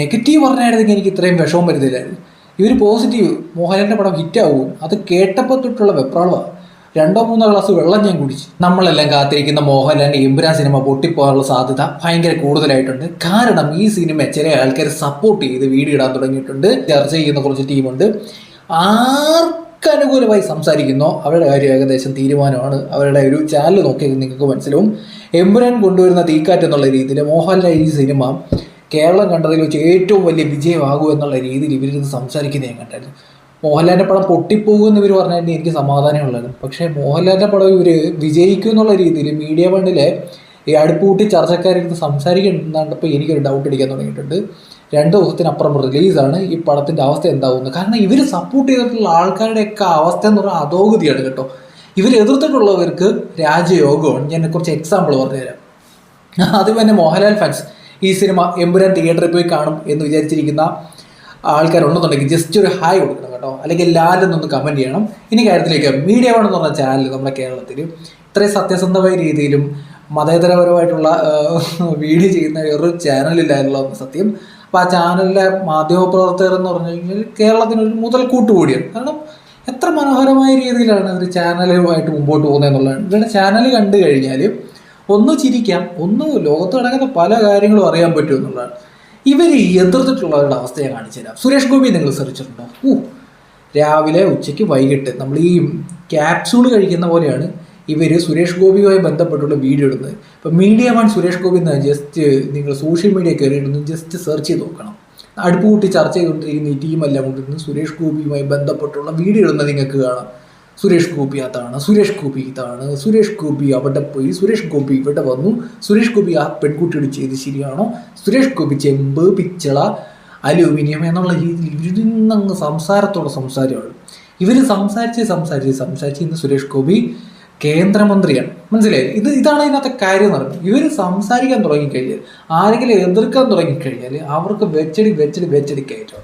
Negative പറഞ്ഞായിരുന്നെങ്കിൽ എനിക്ക് ഇത്രയും വിഷമം വരുന്നില്ലായിരുന്നു. ഇവർ പോസിറ്റീവ് മോഹൻലാലിൻ്റെ പടം ഹിറ്റാവും അത് കേട്ടപ്പോൾ തൊട്ടുള്ള വെപ്രാളമാണ്. 2-3 ഗ്ലാസ് വെള്ളം ഞാൻ കുടിച്ചു. നമ്മളെല്ലാം കാത്തിരിക്കുന്ന മോഹൻലാലിൻ്റെ എമ്പുരാൻ സിനിമ പൊട്ടിപ്പോകാനുള്ള സാധ്യത ഭയങ്കര കൂടുതലായിട്ടുണ്ട്. കാരണം ഈ സിനിമ ചില ആൾക്കാർ സപ്പോർട്ട് ചെയ്ത് വീഡിയോ ഇടാൻ തുടങ്ങിയിട്ടുണ്ട്. ചർച്ച ചെയ്യുന്ന കുറച്ച് ടീമുണ്ട്. ആർക്കനുകൂലമായി സംസാരിക്കുന്നോ അവരുടെ കാര്യം ഏകദേശം തീരുമാനമാണ്. അവരുടെ ഒരു ചാനൽ നോക്കിയാൽ നിങ്ങൾക്ക് മനസ്സിലാവും. എമ്പുരാൻ കൊണ്ടുവരുന്ന തീക്കാറ്റ് എന്നുള്ള രീതിയിൽ മോഹൻലാൽ ഈ സിനിമ കേരളം കണ്ടതിൽ വെച്ച് ഏറ്റവും വലിയ വിജയമാകും എന്നുള്ള രീതിയിൽ ഇവരിന്ന് സംസാരിക്കുന്നത് ഞാൻ കണ്ടായിരുന്നു. മോഹൻലാലിൻ്റെ പടം പൊട്ടിപ്പോകുമെന്ന് ഇവർ പറഞ്ഞാൽ എനിക്ക് സമാധാനമുള്ളായിരുന്നു. പക്ഷേ മോഹൻലാലിൻ്റെ പടം ഇവർ വിജയിക്കും എന്നുള്ള രീതിയിൽ മീഡിയ വണ്ണിലെ ഈ അടുപ്പൂട്ടി ചർച്ചക്കാരിരുന്ന് സംസാരിക്കുന്നുണ്ടപ്പോൾ എനിക്കൊരു ഡൗട്ട് അടിക്കാൻ തുടങ്ങിയിട്ടുണ്ട്. 2 ദിവസത്തിനപ്പുറം റിലീസാണ്. ഈ പടത്തിൻ്റെ അവസ്ഥ എന്താവുന്നത്? കാരണം ഇവർ സപ്പോർട്ട് ചെയ്തിട്ടുള്ള ആൾക്കാരുടെയൊക്കെ അവസ്ഥ എന്ന് പറഞ്ഞാൽ അധോഗതിയാണ് കേട്ടോ. ഇവർ എതിർത്തിട്ടുള്ളവർക്ക് രാജയോഗമാണ്. ഞാൻ കുറച്ച് എക്സാമ്പിൾ പറഞ്ഞുതരാം. ആദ്യം തന്നെ മോഹൻലാൽ ഫാൻസ് ഈ സിനിമ എമ്പുരാൻ തിയേറ്ററിൽ പോയി കാണും എന്ന് വിചാരിച്ചിരിക്കുന്ന ആൾക്കാരുണ്ടെന്നുണ്ടെങ്കിൽ ജസ്റ്റ് ഒരു ഹായ് കൊടുക്കണം കേട്ടോ, അല്ലെങ്കിൽ ലാലെന്നൊന്ന് കമൻറ്റ് ചെയ്യണം. ഇനി കാര്യത്തിലേക്ക് മീഡിയ വൺ എന്ന് പറഞ്ഞ ചാനൽ നമ്മുടെ കേരളത്തിൽ ഇത്രയും സത്യസന്ധമായ രീതിയിലും മതേതരപരമായിട്ടുള്ള വീഡിയോ ചെയ്യുന്ന ഒരു ചാനലില്ലായിരുന്നുള്ള സത്യം. അപ്പോൾ ആ ചാനലിലെ മാധ്യമപ്രവർത്തകർ എന്ന് പറഞ്ഞു കഴിഞ്ഞാൽ കേരളത്തിനൊരു മുതൽക്കൂട്ട് കൂടിയാണ്. കാരണം എത്ര മനോഹരമായ രീതിയിലാണ് ഒരു ചാനലുമായിട്ട് മുമ്പോട്ട് പോകുന്നത് എന്നുള്ളതാണ്. ഇവരുടെ ചാനൽ കണ്ടു കഴിഞ്ഞാൽ ഒന്ന് ചിരിക്കാം, ഒന്ന് ലോകത്ത് നടക്കുന്ന പല കാര്യങ്ങളും അറിയാൻ പറ്റും എന്നുള്ളതാണ്. ഇവർ എതിർത്തിട്ടുള്ളവരുടെ അവസ്ഥ ഞാൻ കാണിച്ചു തരാം. സുരേഷ് ഗോപി നിങ്ങൾ ശ്രമിച്ചിട്ടുണ്ടോ? രാവിലെ ഉച്ചയ്ക്ക് വൈകിട്ട് നമ്മൾ ഈ ക്യാപ്സ്യൂൾ കഴിക്കുന്ന പോലെയാണ് ഇവർ സുരേഷ് ഗോപിയുമായി ബന്ധപ്പെട്ടുള്ള വീഡിയോ ഇടുന്നത്. ഇപ്പം മീഡിയ വൺ സുരേഷ് ഗോപി എന്ന് ജസ്റ്റ് നിങ്ങൾ സോഷ്യൽ മീഡിയ കയറിയിടുന്നു, ജസ്റ്റ് സെർച്ച് ചെയ്ത് നോക്കണം. അടുപ്പ് കൂട്ടി ചർച്ച ചെയ്തുകൊണ്ടിരിക്കുന്ന ഈ ടീമെല്ലാം കൊണ്ടിരുന്ന് സുരേഷ് ഗോപിയുമായി ബന്ധപ്പെട്ടുള്ള വീഡിയോ ഇടുന്നത് നിങ്ങൾക്ക് കാണാം. സുരേഷ് ഗോപി അതാണ്, സുരേഷ് ഗോപി ഇതാണ്, സുരേഷ് ഗോപി അവിടെ പോയി, സുരേഷ് ഗോപി ഇവിടെ വന്നു, സുരേഷ് ഗോപി ആ പെൺകുട്ടിയോട് ചെയ്ത് ശരിയാണോ, സുരേഷ് ഗോപി ചെമ്പ്, പിച്ചള, അലൂമിനിയം എന്നുള്ള രീതിയിൽ ഇവരിൽ നിന്നങ്ങ് സംസാരത്തോടെ സംസാരമാണ്. ഇവർ സംസാരിച്ച് ഇന്ന് സുരേഷ് ഗോപി കേന്ദ്രമന്ത്രിയാണ്. മനസ്സിലായി? ഇതാണ് ഇതിനകത്തെ കാര്യം എന്ന് പറയുന്നത്. ഇവർ സംസാരിക്കാൻ തുടങ്ങിക്കഴിഞ്ഞാൽ, ആരെങ്കിലും എതിർക്കാൻ തുടങ്ങിക്കഴിഞ്ഞാൽ അവർക്ക് വെച്ചടി കയറ്റം.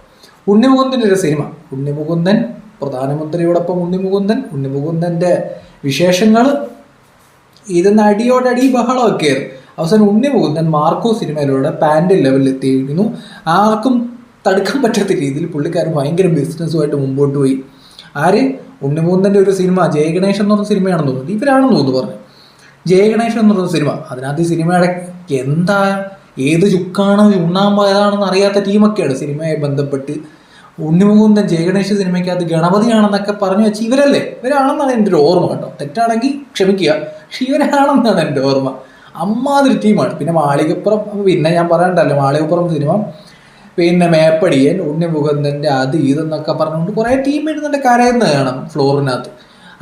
ഉണ്ണിമുകുന്ദൻ്റെ ഒരു സിനിമ, ഉണ്ണിമുകുന്ദൻ പ്രധാനമന്ത്രിയോടൊപ്പം ഉണ്ണിമുകുന്ദൻ്റെ വിശേഷങ്ങൾ ഇരുന്ന് അടിയോടടി ബഹളമൊക്കെയായിരുന്നു. അവസാനം ഉണ്ണിമുകുന്ദൻ മാർക്കോ സിനിമയിലൂടെ പാൻറ് ലെവലിൽ എത്തിയിരിക്കുന്നു. ആർക്കും തടുക്കാൻ പറ്റാത്ത രീതിയിൽ പുള്ളിക്കാരൻ ഭയങ്കര ബിസിനസ്സുമായിട്ട് മുമ്പോട്ട് പോയി. ആര്? ഉണ്ണിമുകുന്ദൻ്റെ ഒരു സിനിമ ജയഗണേശൻ എന്ന് പറഞ്ഞ സിനിമയാണെന്ന് തോന്നുന്നു, ഇവരാണെന്ന് തോന്നുന്നു പറഞ്ഞു. ജയഗണേശൻ എന്ന് പറഞ്ഞ സിനിമ, അതിനകത്ത് ഈ സിനിമയുടെ എന്താ ഏത് ചുക്കാണ് ഉണ്ണാൻ പോയതാണെന്ന് അറിയാത്ത ടീമൊക്കെയാണ് സിനിമയെ ബന്ധപ്പെട്ട് ഉണ്ണിമുകുന്ദൻ ജയഗണേശ സിനിമയ്ക്കകത്ത് ഗണപതിയാണെന്നൊക്കെ പറഞ്ഞു വെച്ച് ഇവരാണെന്നാണ് എൻ്റെ ഒരു ഓർമ്മ കേട്ടോ. തെറ്റാണെങ്കിൽ ക്ഷമിക്കുക, പക്ഷെ ഇവരാണെന്നാണ് എൻ്റെ ഓർമ്മ. അമ്മാതിരി ടീമാണ്. പിന്നെ മാളികപ്പുറം, പിന്നെ ഞാൻ പറയണ്ടല്ലോ, മാളികപ്പുറം സിനിമ, പിന്നെ മേപ്പടിയൻ, ഉണ്ണിമുകുന്ദൻ്റെ അത് ഇതെന്നൊക്കെ പറഞ്ഞുകൊണ്ട് കുറേ ടീം ഇരുന്നിട്ട് കരയുന്ന കാണാം ഫ്ലോറിനകത്ത്.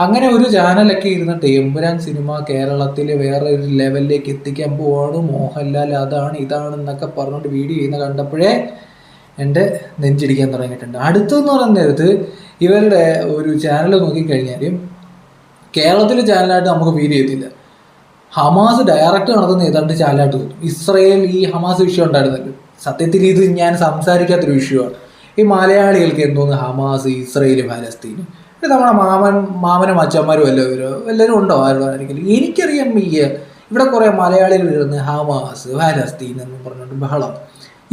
അങ്ങനെ ഒരു ചാനലൊക്കെ ഇരുന്നിട്ട് എമ്പുരാൻ സിനിമ കേരളത്തിൽ വേറെ ഒരു ലെവലിലേക്ക് എത്തിക്കാൻ പോവാണ്, മോഹൻലാൽ അതാണ് ഇതാണെന്നൊക്കെ പറഞ്ഞുകൊണ്ട് വീഡിയോ ചെയ്യുന്ന കണ്ടപ്പോഴേ എൻ്റെ നെഞ്ചിടിക്കാൻ തുടങ്ങിയിട്ടുണ്ട്. അടുത്തെന്ന് പറയുന്ന നേരത്ത് ഇവരുടെ ഒരു ചാനൽ നോക്കിക്കഴിഞ്ഞാൽ കേരളത്തിലെ ചാനലായിട്ട് നമുക്ക് ഫീൽ ചെയ്തില്ല. ഹമാസ് ഡയറക്റ്റ് നടത്തുന്ന ഏതാണ്ട് ചാനലായിട്ട് തോന്നും. ഇസ്രയേൽ ഈ ഹമാസ് വിഷയം ഉണ്ടായിരുന്നല്ലോ, സത്യത്തിൽ ഇത് ഞാൻ സംസാരിക്കാത്തൊരു വിഷയമാണ്. ഈ മലയാളികൾക്ക് എന്തോന്ന് ഹമാസ്, ഇസ്രയേൽ, ഫലസ്തീൻ, നമ്മുടെ മാമനും അച്ഛന്മാരും എല്ലാവരും ഉണ്ടോ ആരെങ്കിലും? എനിക്കറിയാൻ വയ്യ. ഇവിടെ കുറേ മലയാളികൾ ഇരുന്ന് ഹമാസ്, ഫലസ്തീൻ എന്ന് പറഞ്ഞുകൊണ്ട് ബഹളം.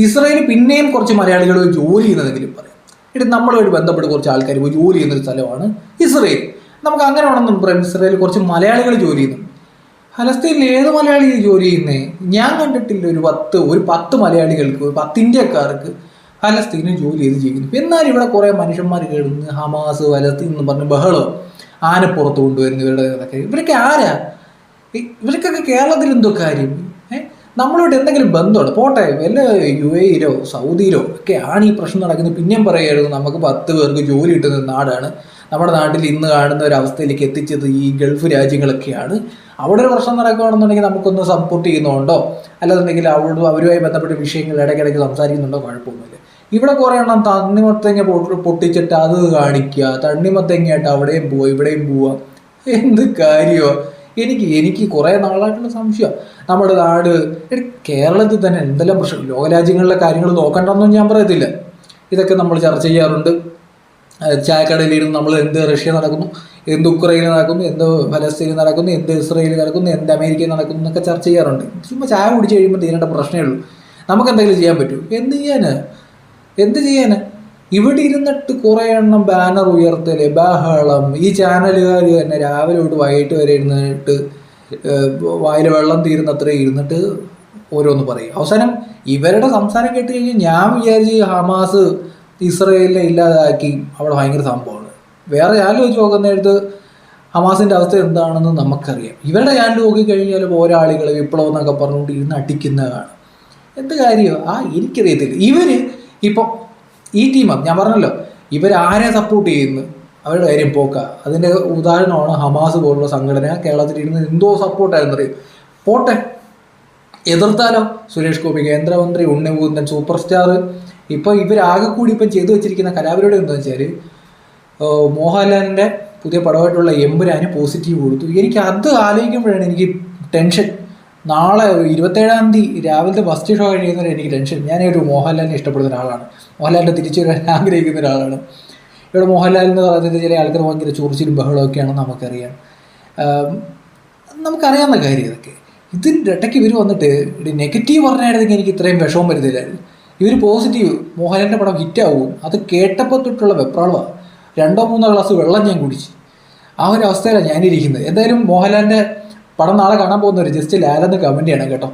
ഇസ്രയേൽ പിന്നെയും കുറച്ച് മലയാളികൾ ജോലി ചെയ്യുന്നതെങ്കിലും പറയാം. നമ്മളുമായിട്ട് ബന്ധപ്പെട്ട് കുറച്ച് ആൾക്കാർ പോയി ജോലി ചെയ്യുന്നൊരു സ്ഥലമാണ് ഇസ്രയേൽ. നമുക്ക് അങ്ങനെ വേണമെന്നും പറയാം. ഇസ്രയേൽ കുറച്ച് മലയാളികൾ ജോലി ചെയ്യുന്നു. ഫലസ്തീനിൽ ഏത് മലയാളി ജോലി ചെയ്യുന്നേ? ഞാൻ കണ്ടിട്ടില്ല. ഒരു 10 മലയാളികൾക്ക്, 10 ഇന്ത്യക്കാർക്ക് ഫലസ്തീനിൽ ജോലി ചെയ്ത് ജീവിക്കുന്നു. എന്നാൽ ഇവിടെ കുറേ മനുഷ്യന്മാർ കേടുന്ന് ഹമാസ്, ഫലസ്തീൻ എന്ന് പറഞ്ഞ് ബഹളം, ആനപ്പുറത്ത് കൊണ്ടുവരുന്നു ഇവരൊക്കെ ആരാ? ഇവർക്കൊക്കെ കേരളത്തിൽ എന്തോ കാര്യം? നമ്മളോട് എന്തെങ്കിലും ബന്ധമാണ് പോട്ടെ, വല്ല UAE-ലോ സൗദിയിലോ ഒക്കെ ആണ് ഈ പ്രശ്നം നടക്കുന്നത്. പിന്നെയും പറയുമായിരുന്നു നമുക്ക് 10 പേർക്ക് ജോലി കിട്ടുന്ന നാടാണ്. നമ്മുടെ നാട്ടിൽ ഇന്ന് കാണുന്ന ഒരു അവസ്ഥയിലേക്ക് എത്തിച്ചത് ഈ ഗൾഫ് രാജ്യങ്ങളൊക്കെയാണ്. അവിടെ ഒരു പ്രശ്നം നടക്കുകയാണെന്നുണ്ടെങ്കിൽ നമുക്കൊന്ന് സപ്പോർട്ട് ചെയ്യുന്നുണ്ടോ, അല്ലാന്നുണ്ടെങ്കിൽ അവരുമായി ബന്ധപ്പെട്ട വിഷയങ്ങൾ ഇടയ്ക്കിടയ്ക്ക് സംസാരിക്കുന്നുണ്ടോ, കുഴപ്പമൊന്നുമില്ല. ഇവിടെ കുറേ എണ്ണം തണ്ണിമത്തങ്ങ പൊട്ടിച്ചിട്ട് അത് കാണിക്കുക, തണ്ണിമത്തങ്ങയായിട്ട് അവിടെയും പോവുക ഇവിടെയും പോവുക. എന്ത് കാര്യമോ? എനിക്ക് കുറേ നാളായിട്ടുള്ള സംശയം. നമ്മുടെ നാട് കേരളത്തിൽ തന്നെ എന്തെല്ലാം പ്രശ്നം, ലോകരാജ്യങ്ങളിലെ കാര്യങ്ങൾ നോക്കണ്ടെന്നും ഞാൻ പറയത്തില്ല. ഇതൊക്കെ നമ്മൾ ചർച്ച ചെയ്യാറുണ്ട്. ചായക്കടയിലിരുന്ന് നമ്മൾ എന്ത് റഷ്യ നടക്കുന്നു, എന്ത് ഉക്രൈനിൽ നടക്കുന്നു, എന്ത് ഫലസ്തീനിൽ നടക്കുന്നു, എന്ത് ഇസ്രയേലിൽ നടക്കുന്നു, എന്ത് അമേരിക്കയിൽ നടക്കുന്നു എന്നൊക്കെ ചർച്ച ചെയ്യാറുണ്ട്. ചുമ്മാ ചായ കുടിച്ച് കഴിയുമ്പോൾ തീരേണ്ട പ്രശ്നമേ ഉള്ളൂ. നമുക്ക് എന്തെങ്കിലും ചെയ്യാൻ പറ്റൂ? എന്ത് ചെയ്യാന്? ഇവിടെ ഇരുന്നിട്ട് കുറേ എണ്ണം ബാനർ ഉയർത്തല്, ബഹളം. ഈ ചാനലുകാർ തന്നെ രാവിലെ തൊട്ട് വൈകിട്ട് വരെ ഇരുന്നിട്ട് വായിൽ വെള്ളം തീരുന്നത്ര ഇരുന്നിട്ട് ഓരോന്ന് പറയും. അവസാനം ഇവരുടെ സംസാരം കേട്ട് കഴിഞ്ഞാൽ ഞാൻ വിചാരിച്ച് ഹമാസ് ഇസ്രയേലിനെ ഇല്ലാതാക്കി അവിടെ ഭയങ്കര സംഭവമാണ്. വേറെ ചാനൽ വെച്ച് നോക്കുന്നേരത്ത് ഹമാസിൻ്റെ അവസ്ഥ എന്താണെന്ന് നമുക്കറിയാം. ഇവരുടെ ചാനൽ നോക്കിക്കഴിഞ്ഞാൽ പോരാളികൾ വിപ്ലവം എന്നൊക്കെ പറഞ്ഞുകൊണ്ട് ഇരുന്ന് അടിക്കുന്നതാണ്. എന്ത് കാര്യമാണ് എനിക്കറിയത്തില്ല. ഇവർ ഇപ്പം ഈ ടീമാണ് ഞാൻ പറഞ്ഞല്ലോ, ഇവരാരെ സപ്പോർട്ട് ചെയ്യുന്നു അവരുടെ കാര്യം പോക്ക. അതിൻ്റെ ഉദാഹരണമാണ് ഹമാസ് പോലുള്ള സംഘടന കേരളത്തിലിരുന്ന് എന്തോ സപ്പോർട്ടായിരുന്നറിയും. പോട്ടെ, എതിർത്താലോ? സുരേഷ് ഗോപി കേന്ദ്രമന്ത്രി, ഉണ്ണി മുകുന്ദൻ സൂപ്പർ സ്റ്റാർ. ഇപ്പോൾ ഇവരാകെ കൂടി ഇപ്പം ചെയ്തു വെച്ചിരിക്കുന്ന കലാപരിപാടി എന്താണെന്ന് വെച്ചാൽ മോഹൻലാലിൻ്റെ പുതിയ പടമായിട്ടുള്ള എമ്പുരാന് പോസിറ്റീവ് കൊടുത്തു. എനിക്ക് അത് ആലോചിക്കുമ്പോഴാണ് എനിക്ക് ടെൻഷൻ. നാളെ 27-ാം തീയതി രാവിലത്തെ ഫസ്റ്റ് ഷോ കഴിയുന്നവരെ എനിക്ക് ടെൻഷൻ. ഞാനൊരു മോഹൻലാലിനെ ഇഷ്ടപ്പെടുന്ന ഒരാളാണ്, മോഹൻലാലിൻ്റെ തിരിച്ചു വരാൻ ആഗ്രഹിക്കുന്ന ഒരാളാണ്. ഇവിടെ മോഹൻലാൽ എന്ന് പറയുന്നത് ചില ആൾക്കാർ ഭയങ്കര ചൊറിച്ചിലും ബഹളമൊക്കെയാണെന്ന് നമുക്കറിയാവുന്ന കാര്യം ഇതൊക്കെ. ഇതിൻ്റെ ഇടയ്ക്ക് ഇവർ വന്നിട്ട് നെഗറ്റീവ് പറഞ്ഞായിരുന്നെങ്കിൽ എനിക്ക് ഇത്രയും വിഷമം വരുന്നില്ലായിരുന്നു. ഇവർ പോസിറ്റീവ് മോഹൻലാലിൻ്റെ പടം ഹിറ്റാവും, അത് കേട്ടപ്പോൾ തൊട്ടുള്ള വെപ്രാളമാണ്. 2-3 ഗ്ലാസ് വെള്ളം ഞാൻ കുടിച്ച് ആ ഒരു അവസ്ഥയിലാണ് ഞാനിരിക്കുന്നത്. എന്തായാലും മോഹൻലാലിൻ്റെ പടം നാളെ കാണാൻ പോകുന്നവർ ജസ്റ്റ് ലാലെന്ന് കമൻറ്റ് ചെയ്യണം കേട്ടോ.